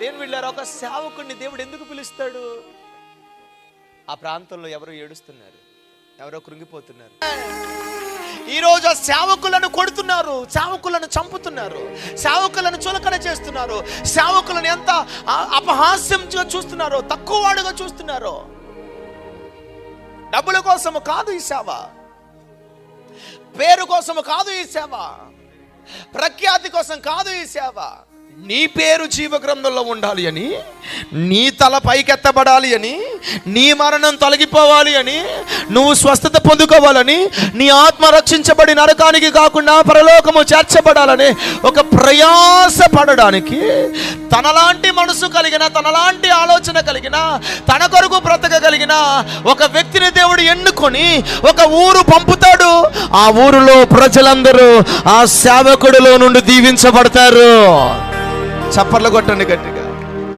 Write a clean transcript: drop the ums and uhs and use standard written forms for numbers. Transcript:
దేవుని వీళ్ళారు, ఒక సేవకుడిని దేవుడు ఎందుకు పిలుస్తాడు? ఆ ప్రాంతంలో ఎవరో ఏడుస్తున్నారు, ఎవరో కృంగిపోతున్నారు. ఈరోజు ఆ సేవకులను కొడుతున్నారు, సేవకులను చంపుతున్నారు, సేవకులను చులకన చేస్తున్నారు, సేవకులను ఎంత అపహాస్యంగా చూస్తున్నారో, తక్కువ వాడుగా చూస్తున్నారో. డబ్బుల కోసము కాదు ఈ సేవ, పేరు కోసము కాదు ఈ సేవ, ప్రఖ్యాతి కోసం కాదు ఈ సేవ. నీ పేరు జీవ గ్రంథంలో ఉండాలి అని, నీ తల పైకెత్తబడాలి అని, నీ మరణం తొలగిపోవాలి అని, నువ్వు స్వస్థత పొందుకోవాలని, నీ ఆత్మ రక్షించబడి నరకానికి కాకుండా పరలోకము చేర్చబడాలని ఒక ప్రయాస పడడానికి, తనలాంటి మనసు కలిగిన, తనలాంటి ఆలోచన కలిగిన, తన కొరకు బ్రతకగలిగిన ఒక వ్యక్తిని దేవుడు ఎన్నుకొని ఒక ఊరు పంపుతాడు. ఆ ఊరిలో ప్రజలందరూ ఆ సేవకుడిలో నుండి దీవించబడతారు. చప్పట్లు కొట్టండి గట్టిగా.